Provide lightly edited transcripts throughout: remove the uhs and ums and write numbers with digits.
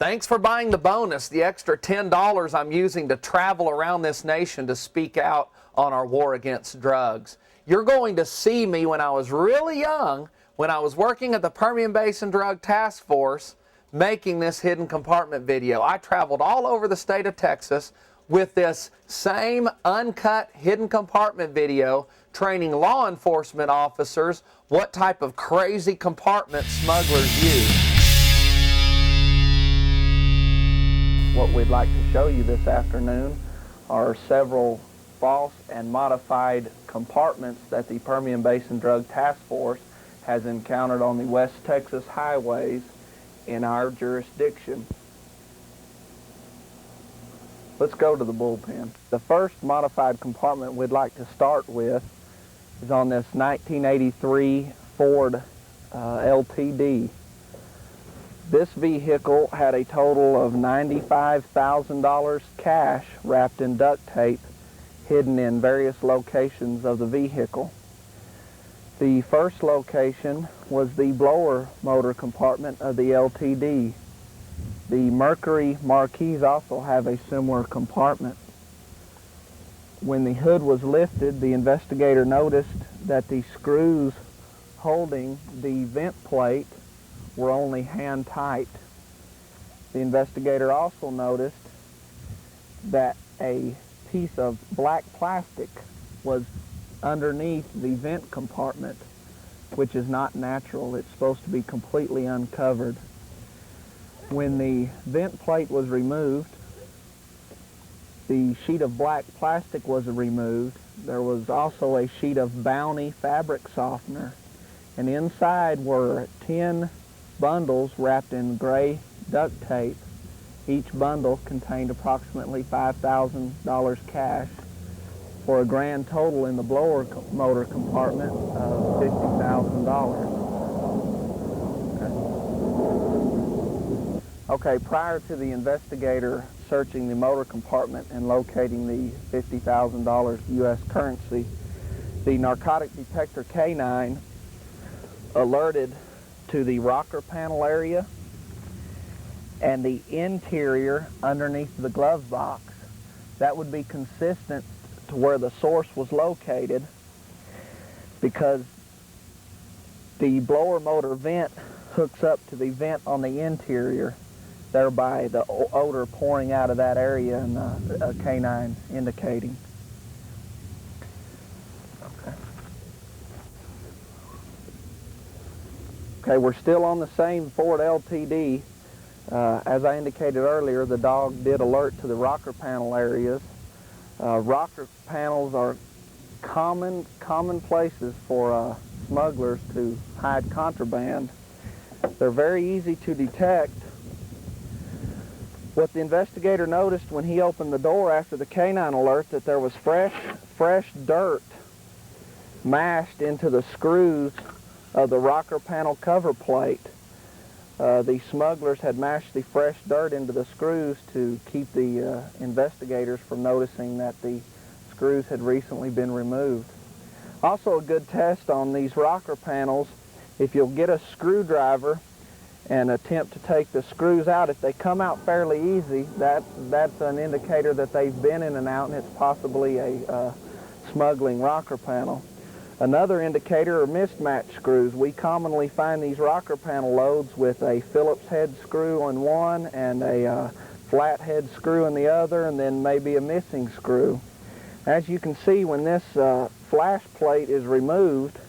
Thanks for buying the bonus, the extra $10 I'm using to travel around this nation to speak out on our war against drugs. You're going to see me when I was really young, when I was working at the Permian Basin Drug Task Force, making this hidden compartment video. I traveled all over the state of Texas with this same uncut hidden compartment video, training law enforcement officers what type of crazy compartment smugglers use. What we'd like to show you this afternoon are several false and modified compartments that the Permian Basin Drug Task Force has encountered on the West Texas highways in our jurisdiction. Let's go to the bullpen. The first modified compartment we'd like to start with is on this 1983 Ford LTD. This vehicle had a total of $95,000 cash wrapped in duct tape, hidden in various locations of the vehicle. The first location was the blower motor compartment of the LTD. The Mercury Marquis also have a similar compartment. When the hood was lifted, the investigator noticed that the screws holding the vent plate were only hand tight. The investigator also noticed that a piece of black plastic was underneath the vent compartment, which is not natural. It's supposed to be completely uncovered. When the vent plate was removed, the sheet of black plastic was removed. There was also a sheet of Bounty fabric softener, and inside were 10 bundles wrapped in gray duct tape. Each bundle contained approximately $5,000 cash, for a grand total in the blower motor compartment of $50,000. Okay, prior to the investigator searching the motor compartment and locating the $50,000 U.S. currency, the narcotic detector K9 alerted to the rocker panel area and the interior underneath the glove box. That would be consistent to where the source was located, because the blower motor vent hooks up to the vent on the interior, thereby the odor pouring out of that area and a K9 indicating. Okay, we're still on the same Ford LTD. As I indicated earlier, the dog did alert to the rocker panel areas. Rocker panels are common places for smugglers to hide contraband. They're very easy to detect. What the investigator noticed when he opened the door after the K9 alert, that there was fresh dirt mashed into the screws of the rocker panel cover plate. The smugglers had mashed the fresh dirt into the screws to keep the investigators from noticing that the screws had recently been removed. Also a good test on these rocker panels, if you'll get a screwdriver and attempt to take the screws out, if they come out fairly easy, that's an indicator that they've been in and out, and it's possibly a smuggling rocker panel. Another indicator are mismatched screws. We commonly find these rocker panel loads with a Phillips head screw on one and a flat head screw in the other, and then maybe a missing screw. As you can see, when this flash plate is removed,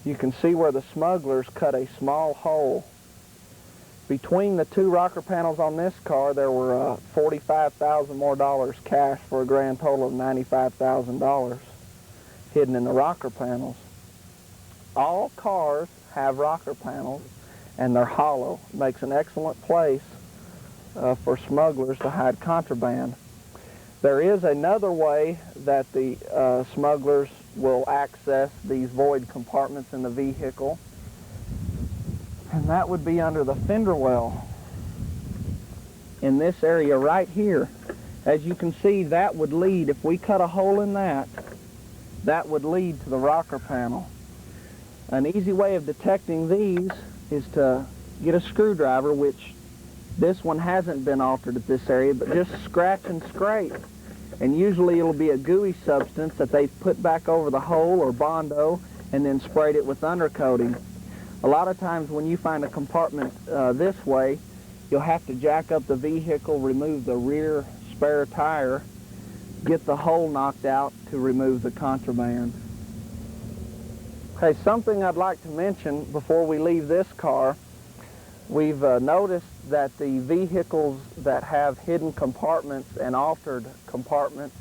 you can see where the smugglers cut a small hole. Between the two rocker panels on this car, there were $45,000 more cash, for a grand total of $95,000 hidden in the rocker panels. All cars have rocker panels, and they're hollow. It makes an excellent place for smugglers to hide contraband. There is another way that the smugglers will access these void compartments in the vehicle, and that would be under the fender well. In this area right here, as you can see, that would lead, if we cut a hole in that, that would lead to the rocker panel. An easy way of detecting these is to get a screwdriver, which This one hasn't been altered at this area, but just scratch and scrape. And usually it'll be a gooey substance that they've put back over the hole or Bondo and then sprayed it with undercoating. A lot of times when you find a compartment this way, you'll have to jack up the vehicle, remove the rear spare tire, get the hole knocked out to remove the contraband. Okay, something I'd like to mention before we leave this car. We've noticed that the vehicles that have hidden compartments and altered compartments,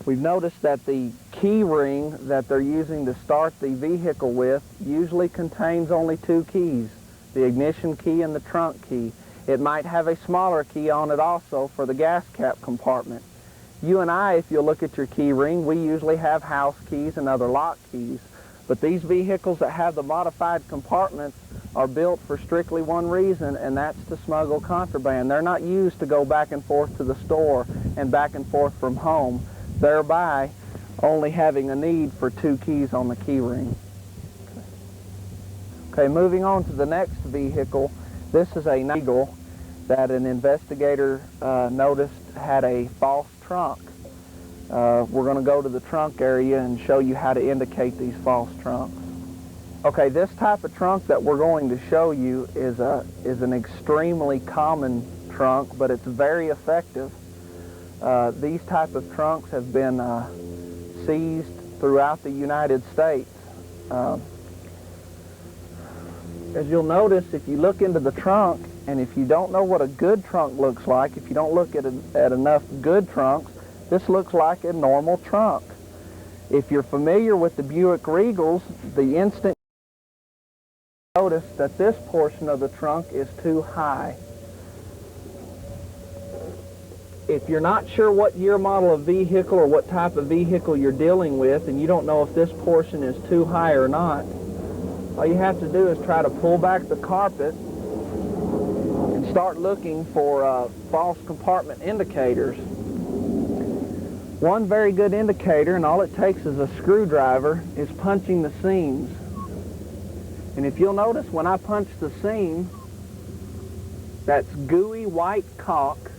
we've noticed that the key ring that they're using to start the vehicle with usually contains only 2 keys, the ignition key and the trunk key. It might have a smaller key on it also for the gas cap compartment. You and I, if you'll look at your key ring, we usually have house keys and other lock keys. But these vehicles that have the modified compartments are built for strictly one reason, and that's to smuggle contraband. They're not used to go back and forth to the store and back and forth from home, thereby only having a need for 2 keys on the key ring. Okay, moving on to the next vehicle. This is a Eagle that an investigator noticed had a false trunk. We're going to go to the trunk area and show you how to indicate these false trunks. Okay, this type of trunk that we're going to show you is an extremely common trunk, but it's very effective. These type of trunks have been seized throughout the United States. As you'll notice, if you look into the trunk, and if you don't know what a good trunk looks like, if you don't look at enough good trunks, this looks like a normal trunk. If you're familiar with the Buick Regals, the instant you notice that this portion of the trunk is too high. If you're not sure what year model of vehicle or what type of vehicle you're dealing with, and you don't know if this portion is too high or not, all you have to do is try to pull back the carpet and start looking for false compartment indicators. One very good indicator, and all it takes is a screwdriver, is punching the seams. And if you'll notice, when I punch the seam, that's gooey white caulk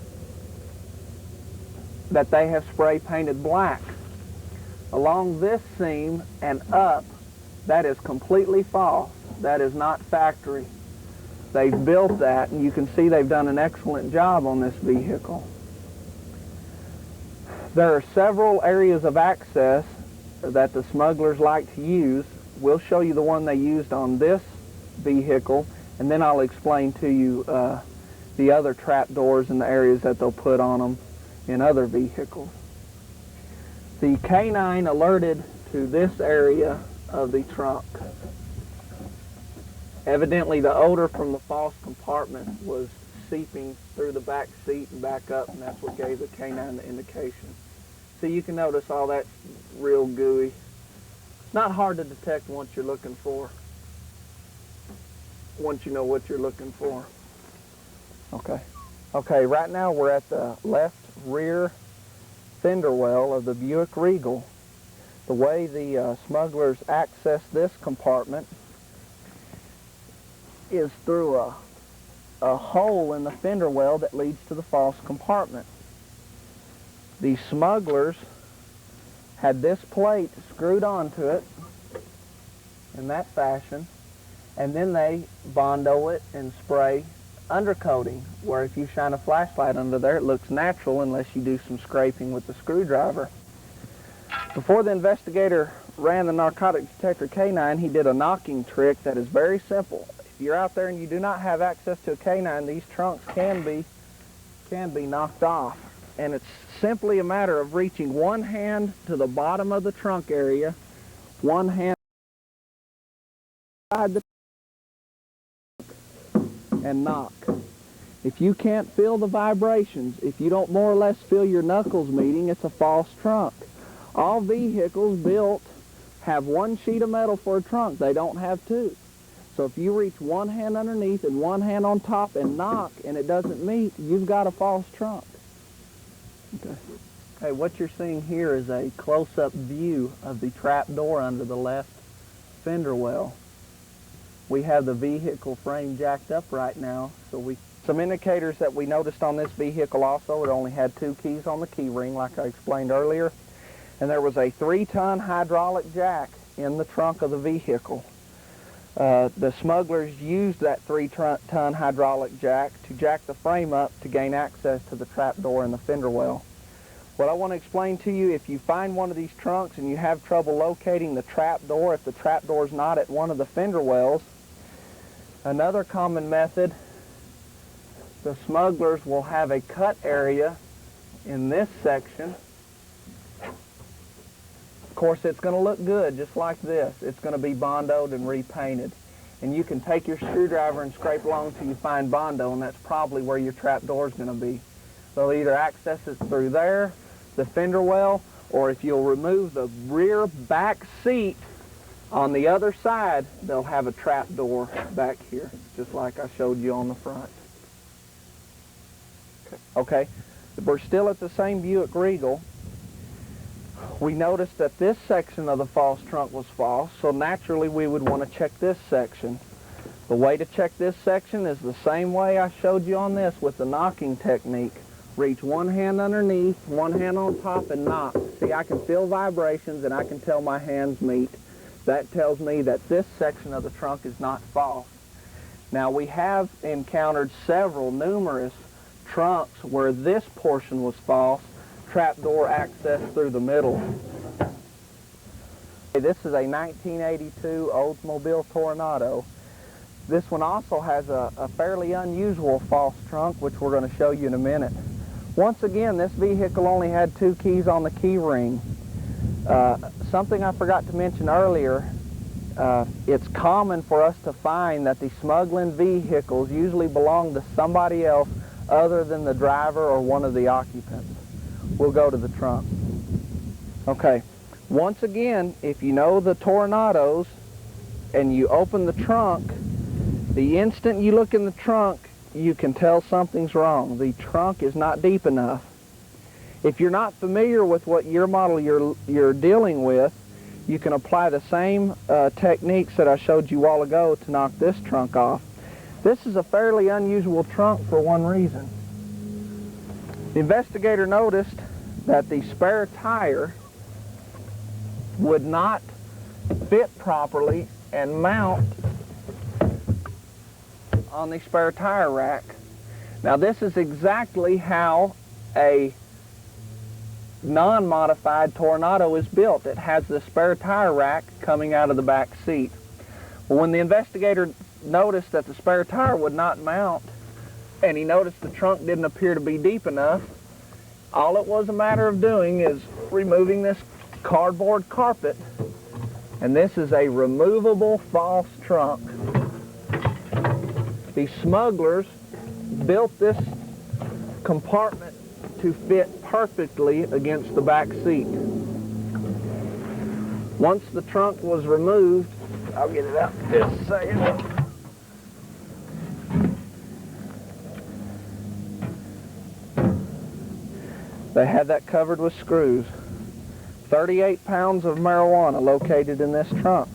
that they have spray painted black. Along this seam and up, that is completely false. That is not factory. They've built that, and you can see they've done an excellent job on this vehicle. There are several areas of access that the smugglers like to use. We'll show you the one they used on this vehicle, and then I'll explain to you the other trap doors and the areas that they'll put on them in other vehicles. The canine alerted to this area of the trunk. Evidently the odor from the false compartment was seeping through the back seat and back up, and that's what gave the canine the indication. So you can notice all that's real gooey. Not hard to detect once you're looking for, once you know what you're looking for. Okay, right now we're at the left rear fender well of the Buick Regal. The way the smugglers access this compartment is through a hole in the fender well that leads to the false compartment. The smugglers had this plate screwed onto it in that fashion, and then they Bondo it and spray undercoating, where if you shine a flashlight under there, it looks natural unless you do some scraping with the screwdriver. Before the investigator ran the narcotic detector canine, he did a knocking trick that is very simple. If you're out there and you do not have access to a canine, these trunks can be knocked off. And it's simply a matter of reaching one hand to the bottom of the trunk area, one hand inside the trunk, and knock. If you can't feel the vibrations, if you don't more or less feel your knuckles meeting, it's a false trunk. All vehicles built have one sheet of metal for a trunk. They don't have two. So if you reach one hand underneath and one hand on top and knock and it doesn't meet, you've got a false trunk. Okay, what you're seeing here is a close-up view of the trap door under the left fender well. We have the vehicle frame jacked up right now, so Some indicators that we noticed on this vehicle also, it only had 2 keys on the key ring like I explained earlier. And there was a 3-ton hydraulic jack in the trunk of the vehicle. The smugglers used that 3-ton hydraulic jack to jack the frame up to gain access to the trap door in the fender well. What I want to explain to you, if you find one of these trunks and you have trouble locating the trap door, if the trap door is not at one of the fender wells, another common method, the smugglers will have a cut area in this section. Of course, it's going to look good just like this. It's going to be bondoed and repainted. And you can take your screwdriver and scrape along until you find bondo, and that's probably where your trap door is going to be. They'll either access it through there, the fender well, or if you'll remove the rear back seat on the other side, they'll have a trap door back here, just like I showed you on the front. Okay, we're still at the same Buick Regal. We noticed that this section of the false trunk was false, so naturally we would want to check this section. The way to check this section is the same way I showed you on this with the knocking technique. Reach one hand underneath, one hand on top, and knock. See, I can feel vibrations and I can tell my hands meet. That tells me that this section of the trunk is not false. Now, we have encountered numerous trunks where this portion was false, trapdoor access through the middle. This is a 1982 Oldsmobile Toronado. This one also has a fairly unusual false trunk, which we're going to show you in a minute. Once again, this vehicle only had 2 keys on the key ring. Something I forgot to mention earlier, it's common for us to find that the smuggling vehicles usually belong to somebody else other than the driver or one of the occupants. We'll go to the trunk. Okay, once again, if you know the Toronados and you open the trunk, the instant you look in the trunk, you can tell something's wrong. The trunk is not deep enough. If you're not familiar with what year model you're dealing with, you can apply the same techniques that I showed you a while ago to knock this trunk off. This is a fairly unusual trunk for one reason. The investigator noticed that the spare tire would not fit properly and mount on the spare tire rack. Now, this is exactly how a non-modified Toronado is built. It has the spare tire rack coming out of the back seat. Well, when the investigator noticed that the spare tire would not mount, and he noticed the trunk didn't appear to be deep enough, all it was a matter of doing is removing this cardboard carpet, and this is a removable false trunk. The smugglers built this compartment to fit perfectly against the back seat. Once the trunk was removed, I'll get it out in just a second. They had that covered with screws. 38 pounds of marijuana located in this trunk.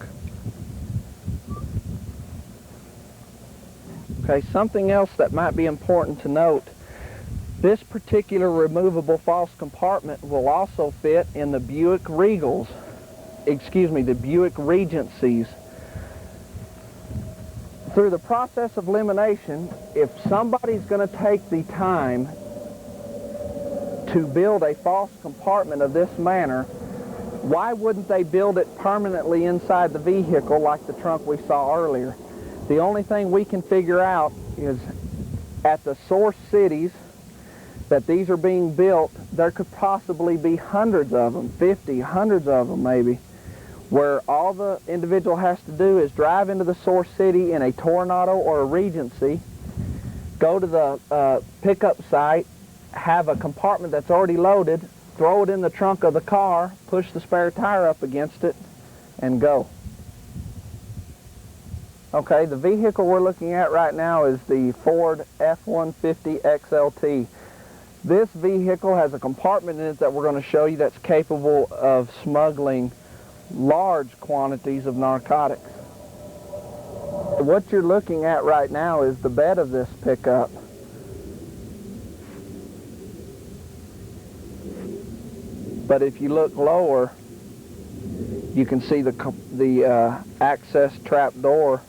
Okay, something else that might be important to note. This particular removable false compartment will also fit in the Buick Regals, the Buick Regencies. Through the process of elimination, if somebody's going to take the time to build a false compartment of this manner, why wouldn't they build it permanently inside the vehicle like the trunk we saw earlier? The only thing we can figure out is at the source cities that these are being built, there could possibly be hundreds of them, 50, hundreds of them maybe, where all the individual has to do is drive into the source city in a Toronado or a Regency, go to the pickup site, have a compartment that's already loaded, throw it in the trunk of the car, push the spare tire up against it, and go. Okay, the vehicle we're looking at right now is the Ford F-150 XLT. This vehicle has a compartment in it that we're going to show you that's capable of smuggling large quantities of narcotics. What you're looking at right now is the bed of this pickup. But if you look lower, you can see the access trap door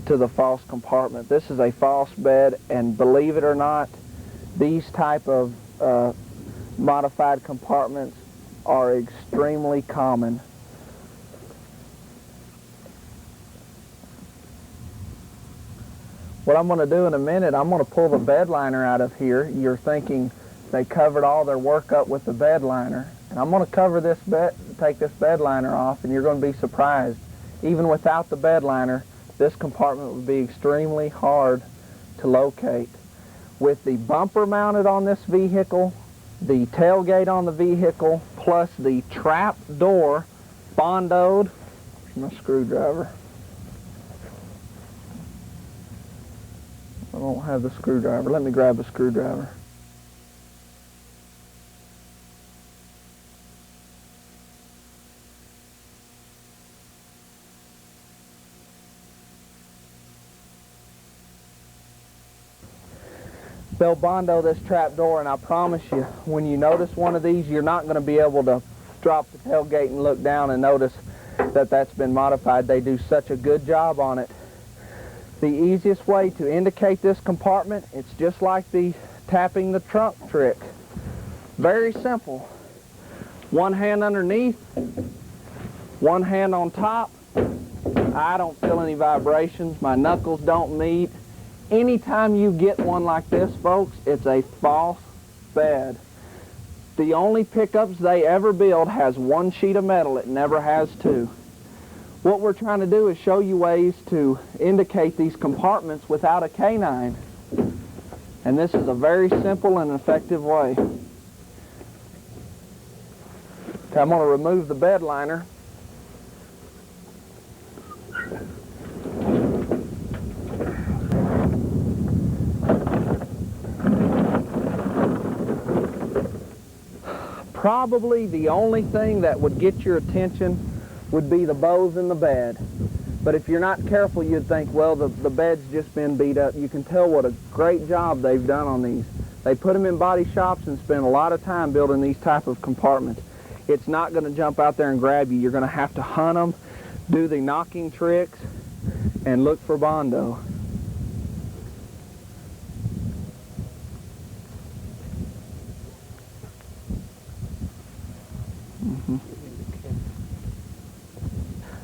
to the false compartment. This is a false bed, and believe it or not, these type of modified compartments are extremely common. What I'm going to do in a minute, I'm going to pull the bed liner out of here. You're thinking they covered all their work up with the bed liner. And I'm going to cover this bed, take this bed liner off, and you're going to be surprised. Even without the bed liner, this compartment would be extremely hard to locate. With the bumper mounted on this vehicle, the tailgate on the vehicle, plus the trap door bondoed. Here's my screwdriver. I don't have the screwdriver. Let me grab a screwdriver. They'll bondo this trap door, and I promise you, when you notice one of these, you're not going to be able to drop the tailgate and look down and notice that that's been modified. They do such a good job on it. The easiest way to indicate this compartment, it's just like the tapping the trunk trick. Very simple. One hand underneath, one hand on top. I don't feel any vibrations. My knuckles don't meet. Anytime you get one like this, folks, it's a false bed. The only pickups they ever build has one sheet of metal. It never has two. What we're trying to do is show you ways to indicate these compartments without a canine. And this is a very simple and effective way. Okay, I'm going to remove the bed liner. Probably the only thing that would get your attention would be the bows in the bed. But if you're not careful, you'd think, well, the bed's just been beat up. You can tell what a great job they've done on these. They put them in body shops and spend a lot of time building these type of compartments. It's not going to jump out there and grab you. You're going to have to hunt them, do the knocking tricks, and look for bondo.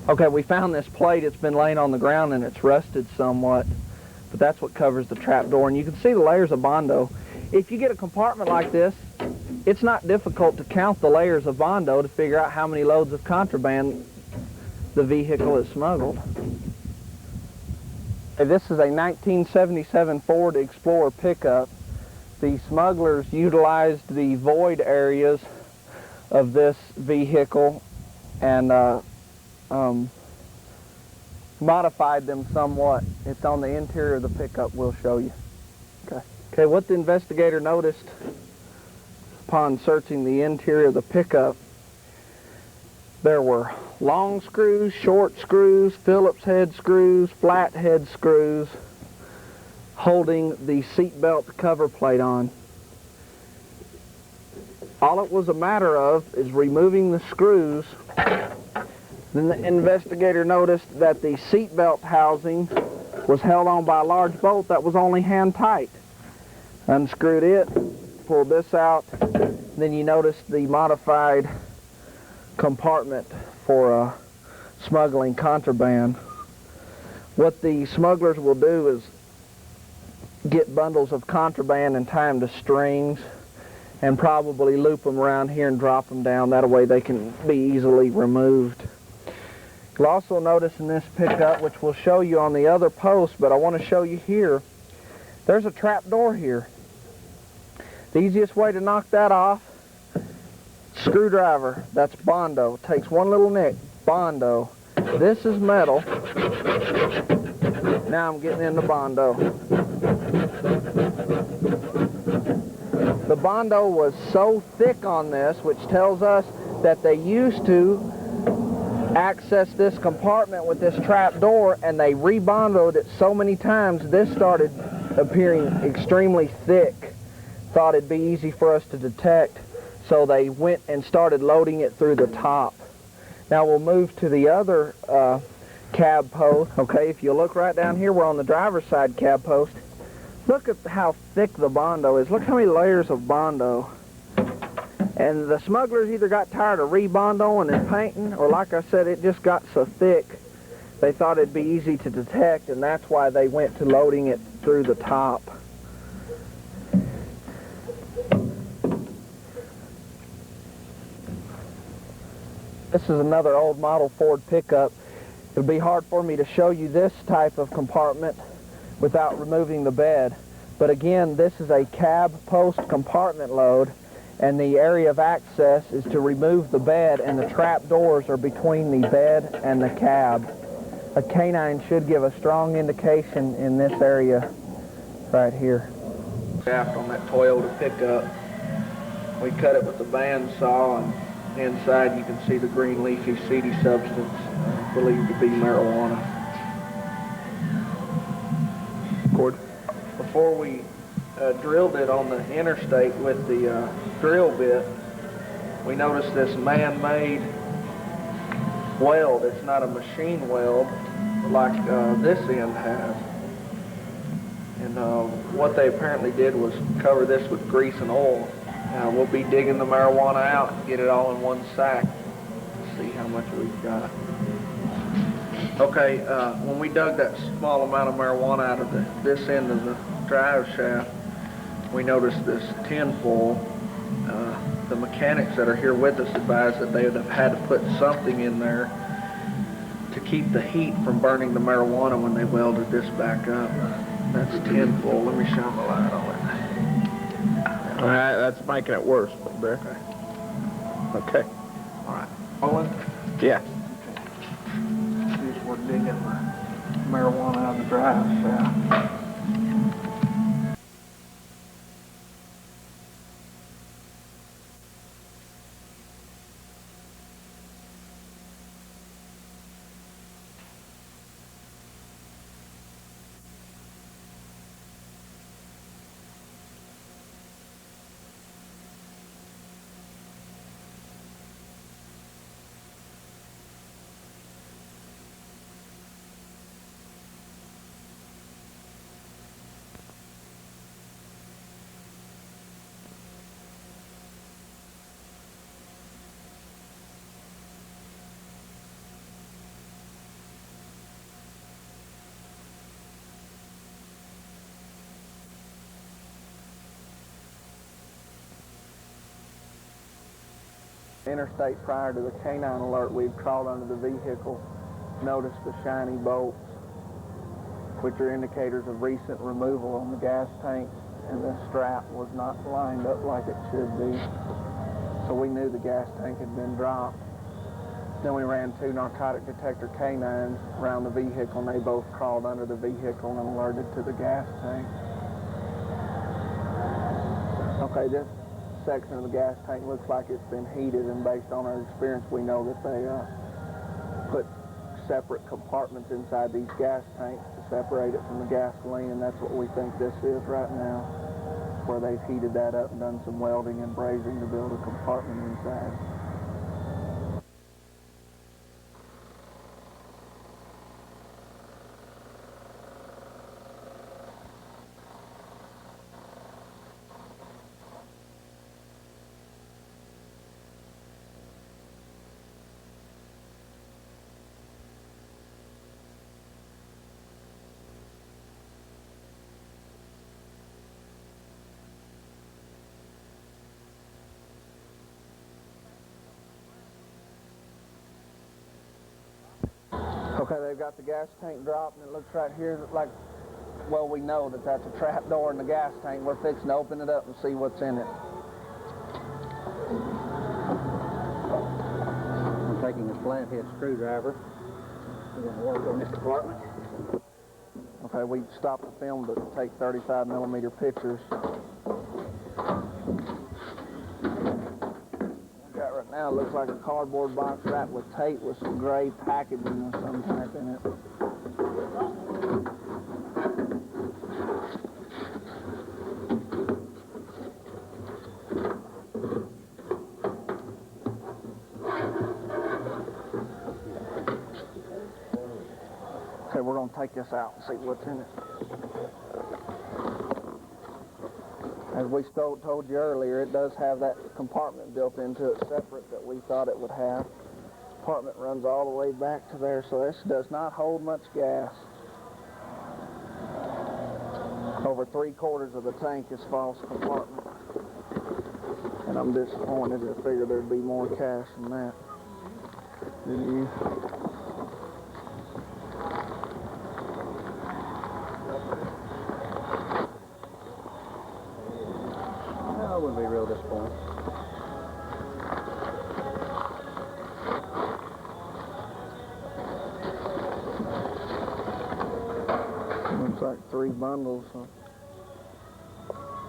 Okay, we found this plate. It's been laying on the ground and it's rusted somewhat, but that's what covers the trap door. And you can see the layers of bondo. If you get a compartment like this, it's not difficult to count the layers of bondo to figure out how many loads of contraband the vehicle is smuggled. Okay, this is a 1977 Ford Explorer pickup. The smugglers utilized the void areas of this vehicle and modified them somewhat. It's on the interior of the pickup. We'll show you. Okay, what the investigator noticed upon searching the interior of the pickup, there were long screws, short screws, Phillips head screws, flat head screws holding the seat belt cover plate on. All it was a matter of is removing the screws. Then the investigator noticed that the seat belt housing was held on by a large bolt that was only hand tight. Unscrewed it, pulled this out, then you notice the modified compartment for smuggling contraband. What the smugglers will do is get bundles of contraband and tie them to strings and probably loop them around here and drop them down. That way they can be easily removed. You'll also notice in this pickup, which we'll show you on the other post, but I want to show you here, there's a trap door here. The easiest way to knock that off, screwdriver, that's bondo. Takes one little nick, bondo. This is metal. Now I'm getting into bondo. The bondo was so thick on this, which tells us that they used to access this compartment with this trap door, and they rebondoed it so many times this started appearing extremely thick. Thought it'd be easy for us to detect, So they went and started loading it through the top. Now we'll move to the other cab post. Okay, if you look right down here, we're on the driver's side cab post. Look at how thick the Bondo is. Look how many layers of Bondo. And the smugglers either got tired of rebondoing and painting, or like I said, it just got so thick they thought it'd be easy to detect, and that's why they went to loading it through the top. This is another old model Ford pickup. It would be hard for me to show you this type of compartment without removing the bed. But again, this is a cab post compartment load, and the area of access is to remove the bed, and the trap doors are between the bed and the cab. A canine should give a strong indication in this area right here. Shaft on that Toyota pickup. We cut it with the bandsaw, and inside you can see the green leafy seedy substance believed to be marijuana. Cord. Before we drilled it on the interstate with the drill bit, we noticed this man-made weld. It's not a machine weld like this end has. And what they apparently did was cover this with grease and oil. We'll be digging the marijuana out and get it all in one sack. See how much we've got. Okay, when we dug that small amount of marijuana out of this end of the drive shaft, we noticed this tin foil. The mechanics that are here with us advised that they would have had to put something in there to keep the heat from burning the marijuana when they welded this back up. That's tin foil. Let me shine the light on it. All right, that's making it worse, Bear. Okay. All right. Owen? Yeah. We're digging the marijuana out of the drive shaft. Interstate prior to the canine alert, we'd crawled under the vehicle, noticed the shiny bolts, which are indicators of recent removal on the gas tank, and the strap was not lined up like it should be. So we knew the gas tank had been dropped. Then we ran 2 narcotic detector canines around the vehicle, and they both crawled under the vehicle and alerted to the gas tank. Okay, this section of the gas tank looks like it's been heated, and based on our experience we know that they put separate compartments inside these gas tanks to separate it from the gasoline, and that's what we think this is right now, where they've heated that up and done some welding and brazing to build a compartment inside. Okay, they've got the gas tank dropped, and it looks right here like, well, we know that that's a trap door in the gas tank. We're fixing to open it up and see what's in it. I'm taking a flathead screwdriver. We're going to work on this compartment. Okay, we stopped the film to take 35mm pictures. Right now it looks like a cardboard box wrapped with tape with some gray packaging of some type in it. we're going to take this out and see what's in it. As we told you earlier, it does have that compartment built into it separate that we thought it would have. Compartment runs all the way back to there, so this does not hold much gas. Over 3/4 of the tank is false compartment. And I'm disappointed. I figured there'd be more cash than that. Did you? I wouldn't be real disappointed. Looks like 3 bundles. So.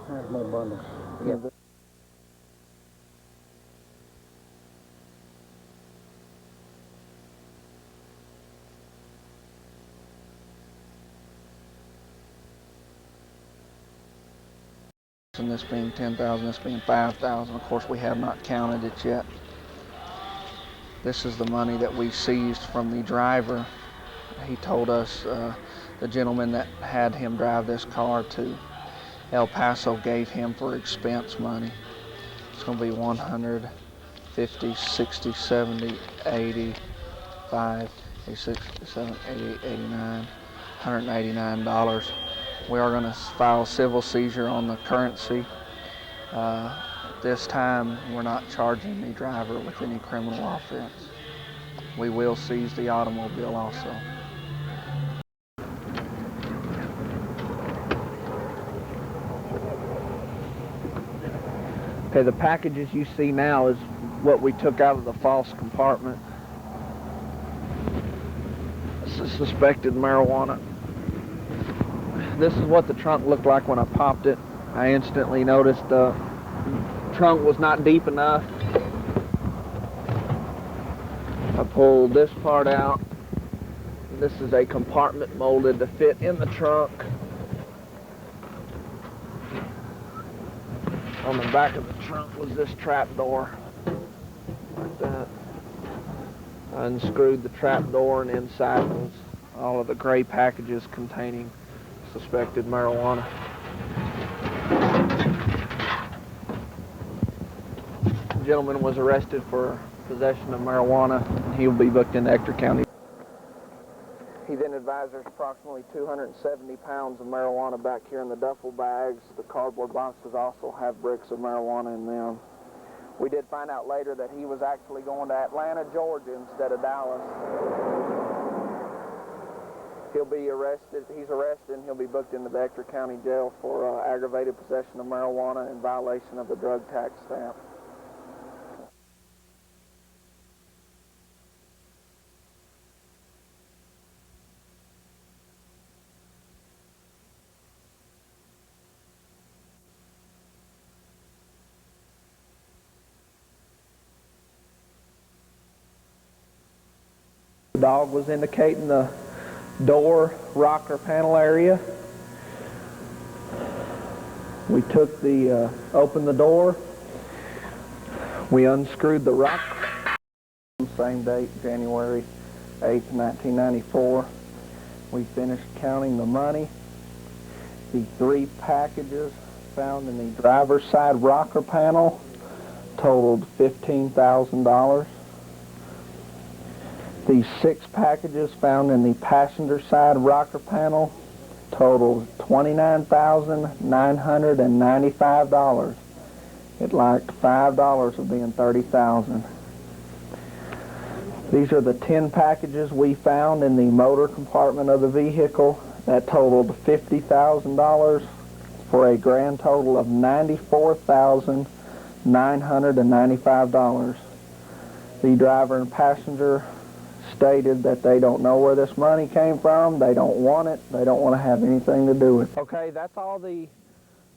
There's more bundles. Yeah. And this being 10,000, this being 5,000. Of course, we have not counted it yet. This is the money that we seized from the driver. He told us the gentleman that had him drive this car to El Paso gave him for expense money. It's going to be 100, 50, 60, 70, 80, 5, 86, 87, 88, 89, $189. We are going to file civil seizure on the currency. This time, we're not charging the driver with any criminal offense. We will seize the automobile also. Okay, the packages you see now is what we took out of the false compartment. This is suspected marijuana. This is what the trunk looked like when I popped it. I instantly noticed the trunk was not deep enough. I pulled this part out. This is a compartment molded to fit in the trunk. On the back of the trunk was this trap door, like that. I unscrewed the trap door, and inside was all of the gray packages containing suspected marijuana. The gentleman was arrested for possession of marijuana, and he will be booked into Ector County. He then advised there's approximately 270 pounds of marijuana back here in the duffel bags. The cardboard boxes also have bricks of marijuana in them. We did find out later that he was actually going to Atlanta, Georgia instead of Dallas. He'll be arrested. He's arrested, and he'll be booked into the Ector County Jail for aggravated possession of marijuana in violation of the drug tax stamp. The dog was indicating the door rocker panel area. We took opened the door. We unscrewed the rock. Same date, January 8th, 1994. We finished counting the money. The 3 packages found in the driver's side rocker panel totaled $15,000. The 6 packages found in the passenger side rocker panel totaled $29,995. It lacked $5 of being $30,000. These are the 10 packages we found in the motor compartment of the vehicle that totaled $50,000 for a grand total of $94,995. The driver and passenger stated that they don't know where this money came from, they don't want it, they don't want to have anything to do with it. Okay, that's all the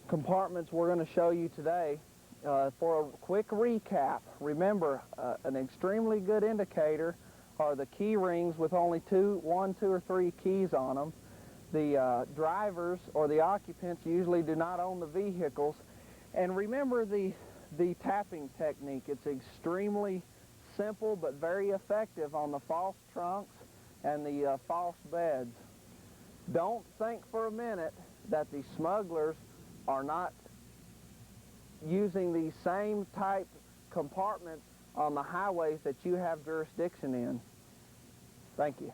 compartments we're going to show you today. For a quick recap, remember, an extremely good indicator are the key rings with only 1, 2, or 3 keys on them. The drivers or the occupants usually do not own the vehicles. And remember the tapping technique. It's extremely simple but very effective on the false trunks and the false beds. Don't think for a minute that the smugglers are not using these same type compartments on the highways that you have jurisdiction in. Thank you.